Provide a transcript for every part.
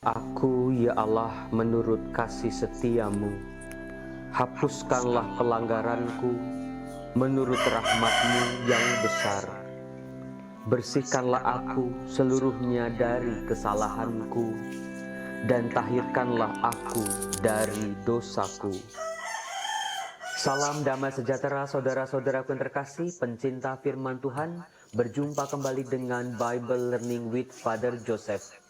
Aku, ya Allah, menurut kasih setiamu, hapuskanlah pelanggaranku menurut rahmat-Mu yang besar. Bersihkanlah aku seluruhnya dari kesalahanku, dan tahirkanlah aku dari dosaku. Salam damai sejahtera saudara-saudaraku yang terkasih, pencinta firman Tuhan. Berjumpa kembali dengan Bible Learning with Father Joseph.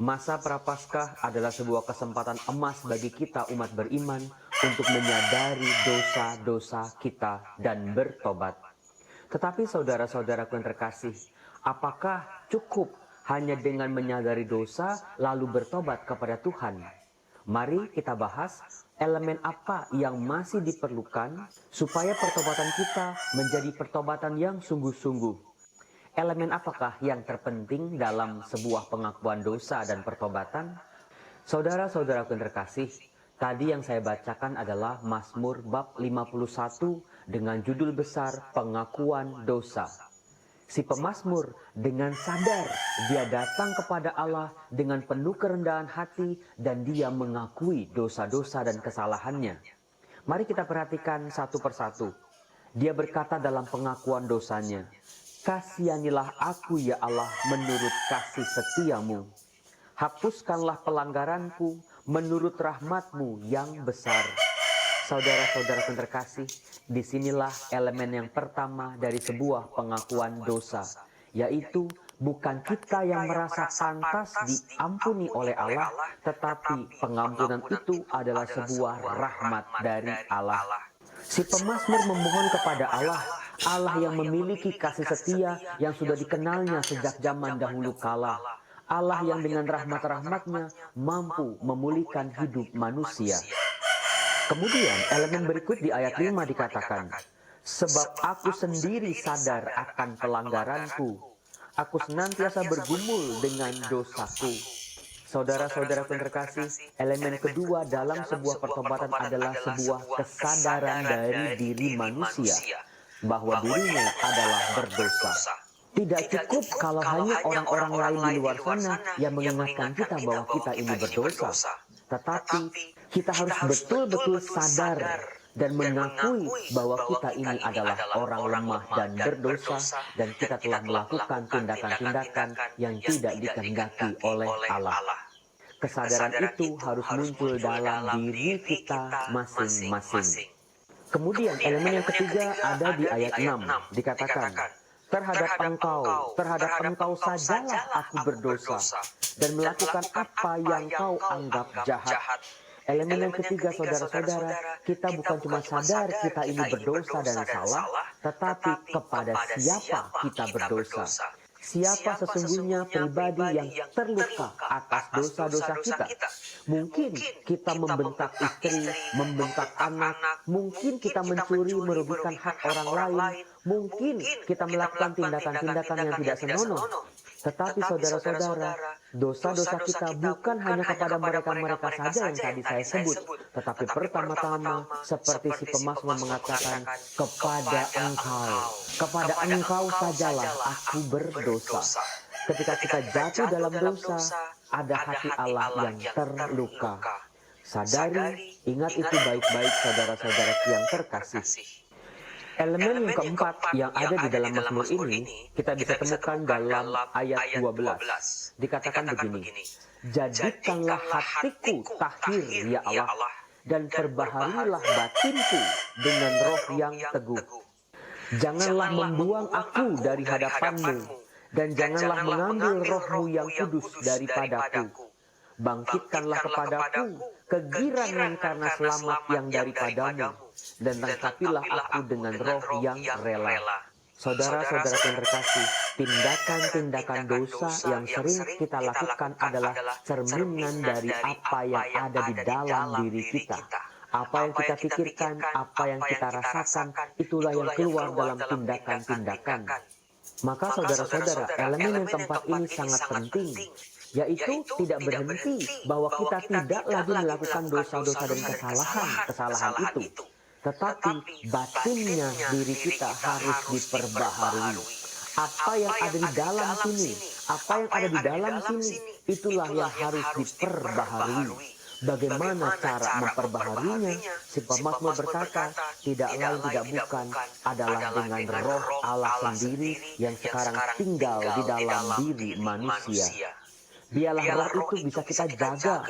Masa Prapaskah adalah sebuah kesempatan emas bagi kita umat beriman untuk menyadari dosa-dosa kita dan bertobat. Tetapi saudara-saudaraku yang terkasih, apakah cukup hanya dengan menyadari dosa lalu bertobat kepada Tuhan? Mari kita bahas elemen apa yang masih diperlukan supaya pertobatan kita menjadi pertobatan yang sungguh-sungguh. Elemen apakah yang terpenting dalam sebuah pengakuan dosa dan pertobatan? Saudara-saudaraku yang terkasih, tadi yang saya bacakan adalah Mazmur bab 51 dengan judul besar Pengakuan Dosa. Si pemazmur dengan sadar dia datang kepada Allah dengan penuh kerendahan hati dan dia mengakui dosa-dosa dan kesalahannya. Mari kita perhatikan satu persatu. Dia berkata dalam pengakuan dosanya, "Kasihanilah aku ya Allah menurut kasih setiamu. Hapuskanlah pelanggaranku menurut rahmat-Mu yang besar." Saudara-saudara yang terkasih, disinilah elemen yang pertama dari sebuah pengakuan dosa, yaitu bukan kita yang merasa pantas diampuni oleh Allah, tetapi pengampunan itu adalah sebuah rahmat dari Allah. Si pemazmur memohon kepada Allah, Allah yang memiliki kasih setia yang sudah dikenalnya sejak zaman dahulu kala. Allah yang dengan rahmat-rahmatnya mampu memulihkan hidup manusia. Kemudian elemen berikut di ayat 5 dikatakan, "Sebab aku sendiri sadar akan pelanggaranku, aku senantiasa bergumul dengan dosaku." Saudara-saudara yang terkasih, elemen kedua dalam sebuah pertobatan adalah sebuah kesadaran dari diri manusia bahwa dirinya adalah berdosa. Tidak cukup kalau hanya orang-orang lain di luar sana yang mengingatkan kita bahwa kita ini berdosa, tetapi kita harus betul-betul sadar dan mengakui bahwa kita ini adalah orang lemah dan berdosa, dan kita telah melakukan tindakan-tindakan yang tidak dikehendaki oleh Allah. Kesadaran itu harus muncul dalam diri kita masing-masing. Kemudian elemen yang ketiga ada di ayat 6, dikatakan, terhadap engkau sajalah aku berdosa dan melakukan apa yang kau anggap jahat. Elemen yang ketiga, saudara-saudara, kita bukan cuma sadar kita ini berdosa dan salah, tetapi kepada siapa kita berdosa. Siapa sesungguhnya pribadi yang terluka atas dosa-dosa kita. Mungkin kita membentak istri, membentak anak, mungkin kita mencuri, merugikan hak orang lain, mungkin kita melakukan tindakan-tindakan yang tidak senonoh. Tetapi saudara-saudara, dosa-dosa kita bukan hanya kepada mereka-mereka saja yang tadi saya sebut, tetapi pertama-tama seperti si pemazmur mengatakan, kepada engkau sajalah aku berdosa. Ketika kita jatuh dalam dosa, ada hati Allah yang terluka. Sadari, ingat itu baik-baik saudara-saudara yang terkasih. Elemen yang keempat yang ada di dalam Mazmur ini, kita bisa temukan dalam ayat 12. Dikatakan begini, "Jadikanlah hatiku tahir ya Allah, dan perbaharuilah batinku dengan roh yang teguh. Janganlah membuang aku dari hadapan-Mu, dan janganlah mengambil roh-Mu yang kudus daripadaku. Bangkitkanlah kepadaku kegirangan karena selamat yang daripadamu, dan lengkapilah aku dengan roh yang rela." Saudara-saudara yang terkasih, tindakan-tindakan dosa yang sering kita lakukan adalah cerminan dari apa yang ada di dalam diri kita. Apa yang kita pikirkan, apa yang kita rasakan, itulah yang keluar dalam tindakan-tindakan. Maka saudara-saudara, elemen yang keempat ini sangat penting, yaitu tidak berhenti bahwa kita tidak lagi melakukan dosa-dosa dan kesalahan itu. Tetapi batinnya diri kita harus diperbaharui. Apa yang ada di dalam sini, Apa yang ada di dalam sini, itulah yang harus diperbaharui. Bagaimana cara memperbaharuinya? Si pemazmur berkata, tidak lain tidak bukan adalah dengan roh Allah sendiri yang sekarang tinggal di dalam diri manusia. Biarlah roh itu bisa kita jaga.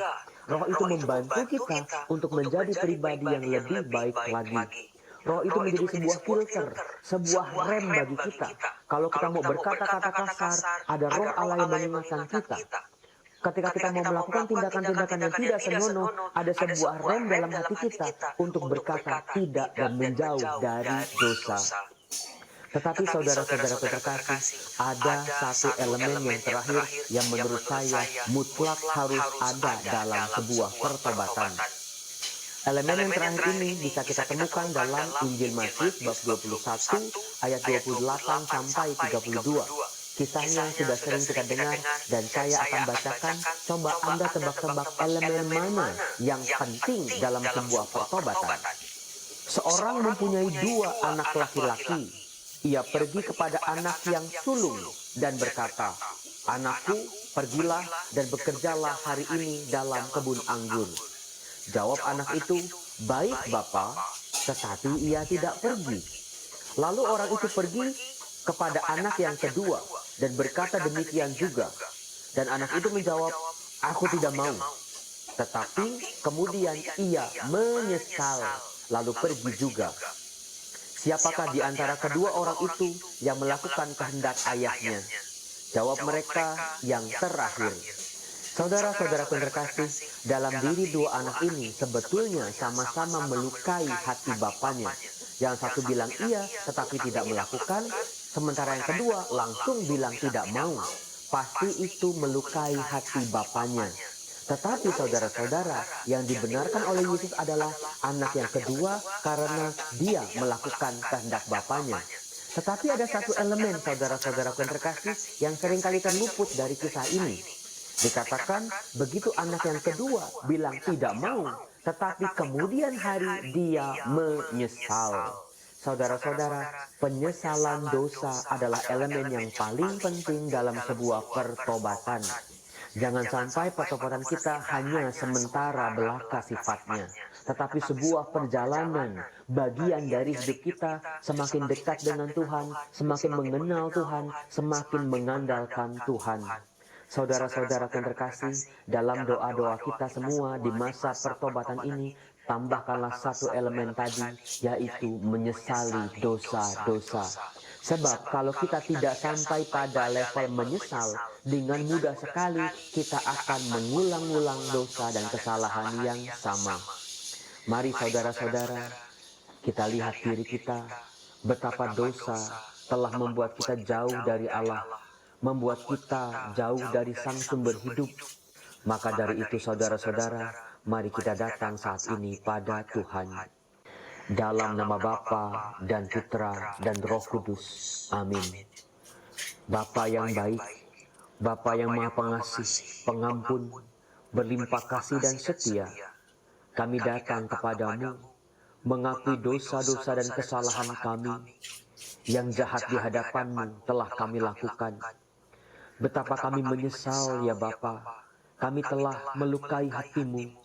Roh itu membantu kita untuk menjadi pribadi yang lebih baik lagi. Roh itu menjadi sebuah filter, sebuah rem bagi kita. Kalau kita mau berkata-kata kasar, ada roh Allah yang mengingatkan kita. Ketika kita mau melakukan tindakan-tindakan yang tidak senonoh, ada sebuah rem dalam hati kita untuk berkata tidak dan menjauh dari dosa. Tetapi saudara-saudaraku terkasih, ada satu elemen yang terakhir yang menurut saya mutlak harus ada dalam sebuah pertobatan. Elemen yang terakhir ini bisa kita temukan dalam Injil Matius bab 21 ayat 28 sampai 32. Kisahnya sudah sering kita dengar dan saya akan bacakan. Coba Anda tebak-tebak elemen mana yang penting dalam sebuah pertobatan. Seorang mempunyai 2 anak laki-laki. Ia pergi kepada anak yang sulung dan berkata, "Anakku, pergilah dan bekerjalah hari ini dalam kebun anggur." Jawab anak itu, "Baik, Bapa," tetapi ia tidak pergi. Lalu orang itu pergi kepada anak yang kedua dan berkata demikian juga. Dan anak itu menjawab, "Aku tidak mau." Tetapi kemudian ia menyesal, lalu pergi juga. Siapakah di antara kedua orang itu yang melakukan kehendak ayahnya? Jawab mereka, yang terakhir. Saudara-saudaraku yang terkasih, dalam diri 2 anak ini sebetulnya sama-sama melukai hati bapaknya. Yang satu bilang iya tetapi tidak melakukan, sementara yang kedua langsung bilang tidak mau. Pasti itu melukai hati bapaknya. Tetapi saudara-saudara, yang dibenarkan oleh Yesus adalah anak yang kedua karena dia melakukan kehendak bapaknya. Tetapi ada satu elemen saudara-saudaraku yang terkasih yang seringkali terluput dari kisah ini. Dikatakan begitu anak yang kedua bilang tidak mau, tetapi kemudian hari dia menyesal. Saudara-saudara, penyesalan dosa adalah elemen yang paling penting dalam sebuah pertobatan. Jangan sampai pertobatan kita hanya sementara belaka sifatnya, tetapi sebuah perjalanan, bagian dari hidup kita semakin dekat dengan Tuhan, semakin mengenal Tuhan, semakin mengandalkan Tuhan. Saudara-saudara yang terkasih, dalam doa-doa kita semua di masa pertobatan ini, tambahkanlah satu elemen tadi, yaitu menyesali dosa-dosa. Sebab kalau kita tidak sampai pada level menyesal, dengan mudah sekali kita akan mengulang-ulang dosa dan kesalahan yang sama. Mari saudara-saudara, kita lihat diri kita, betapa dosa telah membuat kita jauh dari Allah, membuat kita jauh dari Sang Sumber hidup. Maka dari itu saudara-saudara, mari kita datang saat ini pada Tuhan. Dalam nama Bapa dan Putra dan Roh Kudus. Amin. Bapa yang baik, Bapa yang Maha Pengasih, Pengampun, berlimpah kasih dan setia, kami datang kepadamu, mengakui dosa-dosa dan kesalahan kami, yang jahat di hadapan-Mu telah kami lakukan. Betapa kami menyesal ya Bapa, kami telah melukai hati-Mu.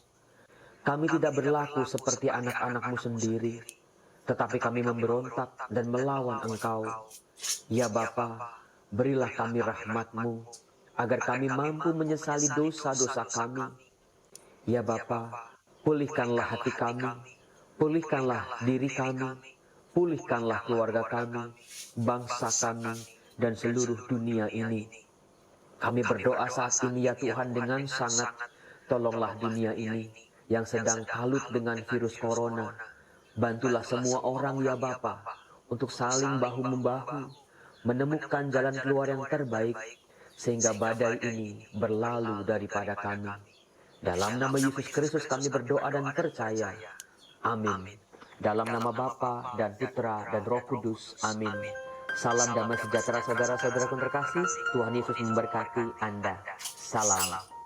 Kami tidak berlaku seperti anak-anak-Mu sendiri, tetapi kami memberontak dan melawan Engkau. Ya Bapa, berilah kami rahmat-Mu, agar kami mampu menyesali dosa-dosa kami. Ya Bapa, pulihkanlah hati kami, pulihkanlah diri kami, pulihkanlah keluarga kami, bangsa kami, dan seluruh dunia ini. Kami berdoa saat ini ya Tuhan dengan sangat, tolonglah dunia ini yang sedang kalut dengan virus corona. Bantulah semua orang ya Bapa untuk saling bahu-membahu, menemukan jalan keluar yang terbaik, sehingga badai ini berlalu daripada kami. Dalam nama Yesus Kristus kami berdoa dan percaya. Amin. Dalam nama Bapa dan Putra dan Roh Kudus. Amin. Salam damai sejahtera saudara-saudara yang terkasih. Tuhan Yesus memberkati Anda. Salam.